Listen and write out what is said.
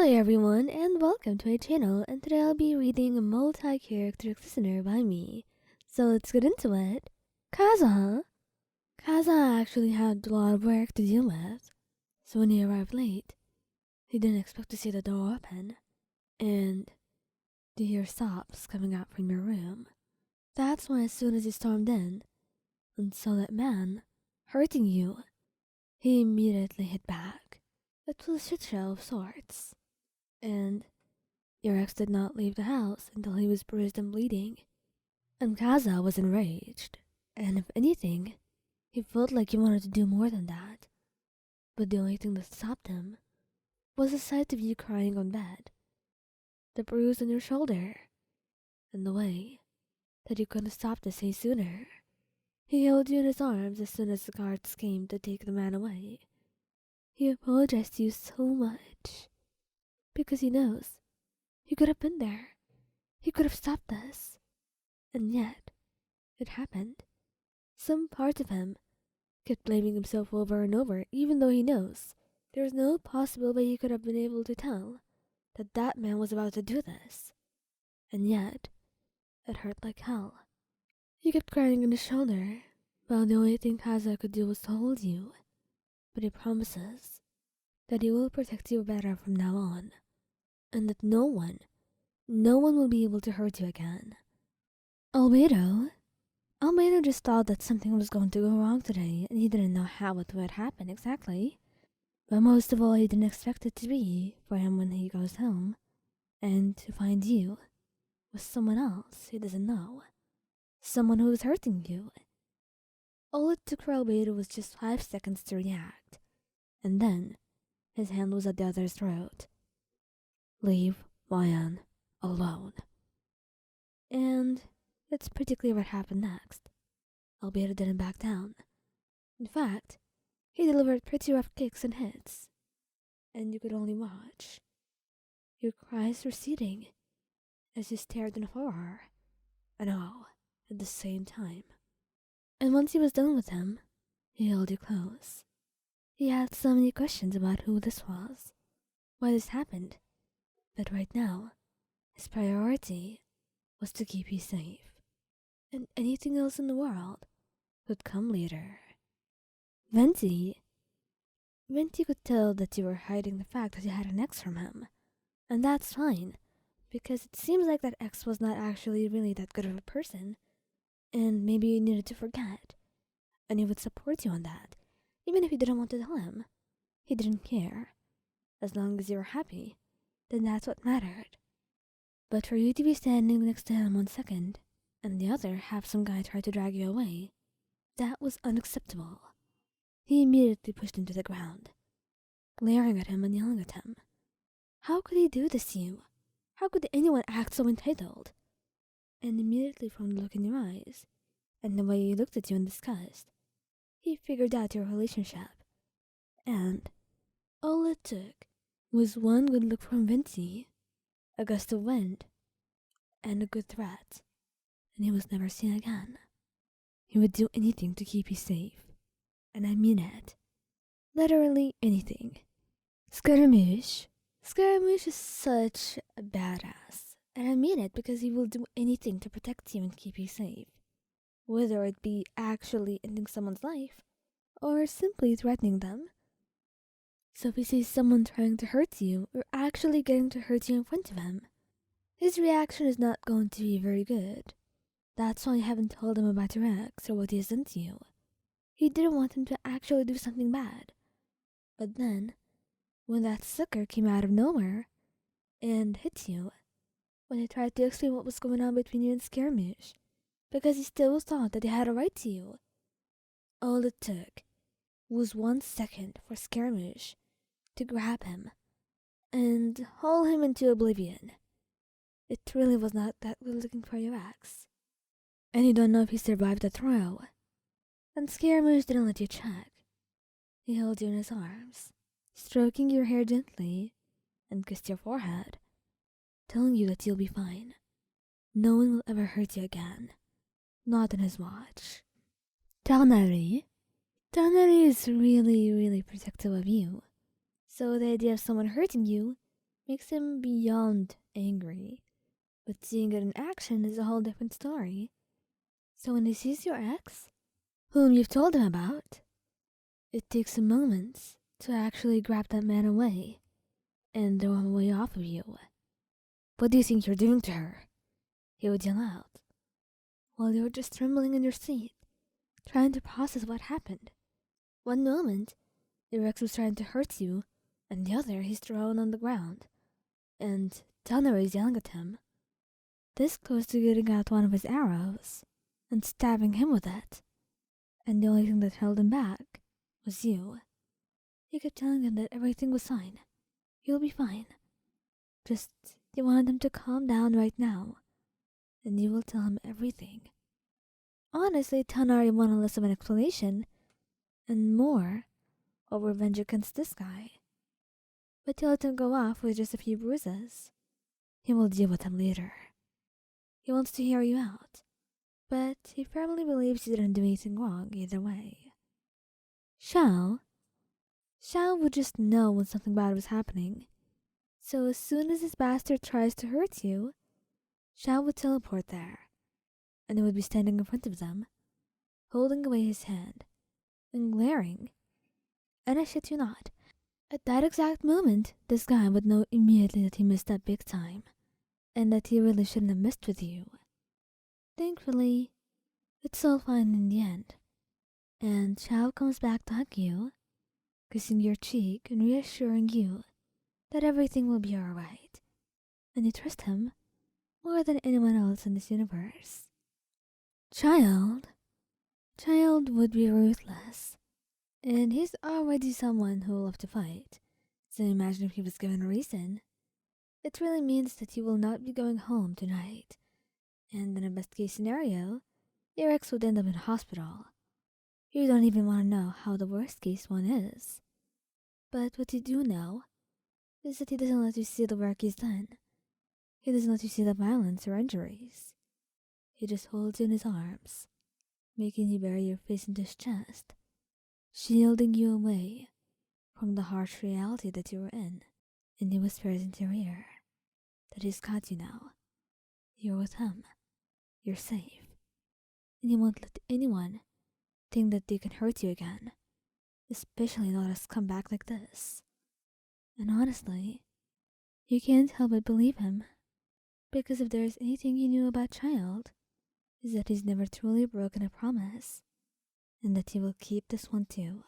Hi everyone and welcome to my channel, and today I'll be reading a multi-character listener by me. So let's get into it. Kazuha. Kazuha actually had a lot of work to deal with, so when he arrived late, he didn't expect to see the door open, and to hear sobs coming out from your room. That's why as soon as he stormed in and saw that man hurting you, he immediately hit back. It was a shit show of sorts. And your ex did not leave the house until he was bruised and bleeding. And Kaza was enraged, and if anything, he felt like he wanted to do more than that. But the only thing that stopped him was the sight of you crying on bed, the bruise on your shoulder, and the way that you couldn't stop to say sooner. He held you in his arms as soon as the guards came to take the man away. He apologized to you so much, because he knows he could have been there. He could have stopped this. And yet, it happened. Some part of him kept blaming himself over and over, even though he knows there's no possible way he could have been able to tell that that man was about to do this. And yet, it hurt like hell. He kept crying on his shoulder, while the only thing Kaza could do was to hold you. But he promises that he will protect you better from now on, and that no one will be able to hurt you again. Albedo just thought that something was going to go wrong today, and he didn't know how it would happen exactly. But most of all, he didn't expect it to be for him when he goes home, and to find you with someone else he doesn't know. Someone who is hurting you. All it took for Albedo was just 5 seconds to react, and then his hand was at the other's throat. Leave Ryan alone. And it's pretty clear what happened next. Albedo didn't back down. In fact, he delivered pretty rough kicks and hits, and you could only watch, your cries receding as you stared in horror and awe at the same time. And once he was done with him, he held you close. He had so many questions about who this was, why this happened, but right now, his priority was to keep you safe, and anything else in the world would come later. Venti could tell that you were hiding the fact that you had an ex from him, and that's fine, because it seems like that ex was not actually really that good of a person, and maybe you needed to forget, and he would support you on that, even if you didn't want to tell him. He didn't care. As long as you were happy, then that's what mattered. But for you to be standing next to him 1 second, and the other have some guy try to drag you away, that was unacceptable. He immediately pushed him to the ground, glaring at him and yelling at him. How could he do this to you? How could anyone act so entitled? And immediately from the look in your eyes, and the way he looked at you in disgust, he figured out your relationship. And all it took was one good look from Venti, a gust of wind, and a good threat, and he was never seen again. He would do anything to keep you safe, and I mean it. Literally anything. Scaramouche is such a badass, and I mean it because he will do anything to protect you and keep you safe, whether it be actually ending someone's life, or simply threatening them. So if he sees someone trying to hurt you, or actually getting to hurt you in front of him, his reaction is not going to be very good. That's why you haven't told him about your ex or what he has done to you. He didn't want him to actually do something bad. But then, when that sucker came out of nowhere and hit you, when he tried to explain what was going on between you and Scaramouche, because he still thought that he had a right to you, all it took was 1 second for Scaramouche to grab him and haul him into oblivion. It really was not that good looking for your ex. And you don't know if he survived the throw. And Scaramouche didn't let you check. He held you in his arms, stroking your hair gently, and kissed your forehead, telling you that you'll be fine. No one will ever hurt you again. Not in his watch. Tighnari is really protective of you. So the idea of someone hurting you makes him beyond angry. But seeing it in action is a whole different story. So when he sees your ex, whom you've told him about, it takes him moments to actually grab that man away and throw him away off of you. What do you think you're doing to her? He would yell out, while you're just trembling in your seat, trying to process what happened. One moment, your ex was trying to hurt you, and the other he's thrown on the ground, and Tighnari is yelling at him, this close to getting out one of his arrows, and stabbing him with it. And the only thing that held him back was you. You kept telling him that everything was fine. You'll be fine. Just, you wanted him to calm down right now, and you will tell him everything. Honestly, Tighnari wanted less of an explanation, and more of revenge against this guy. But you let him go off with just a few bruises. He will deal with him later. He wants to hear you out, but he firmly believes you didn't do anything wrong either way. Xiao would just know when something bad was happening. So as soon as this bastard tries to hurt you, Xiao would teleport there, and he would be standing in front of them, holding away his hand, and glaring. And I shit you not, at that exact moment, this guy would know immediately that he missed that big time, and that he really shouldn't have messed with you. Thankfully, it's all fine in the end, and Xiao comes back to hug you, kissing your cheek and reassuring you that everything will be alright, and you trust him more than anyone else in this universe. Childe would be ruthless, and he's already someone who will love to fight, so imagine if he was given a reason. It really means that you will not be going home tonight, and in a best case scenario, your ex would end up in hospital. You don't even want to know how the worst case one is. But what you do know is that he doesn't let you see the work he's done. He doesn't let you see the violence or injuries. He just holds you in his arms, making you bury your face into his chest, shielding you away from the harsh reality that you were in, and he whispers into your ear that he's got you now. You're with him. You're safe. And he won't let anyone think that they can hurt you again, especially not a scumbag like this. And honestly, you can't help but believe him, because if there's anything you knew about Childe, is that he's never truly broken a promise, and that he will keep this one too.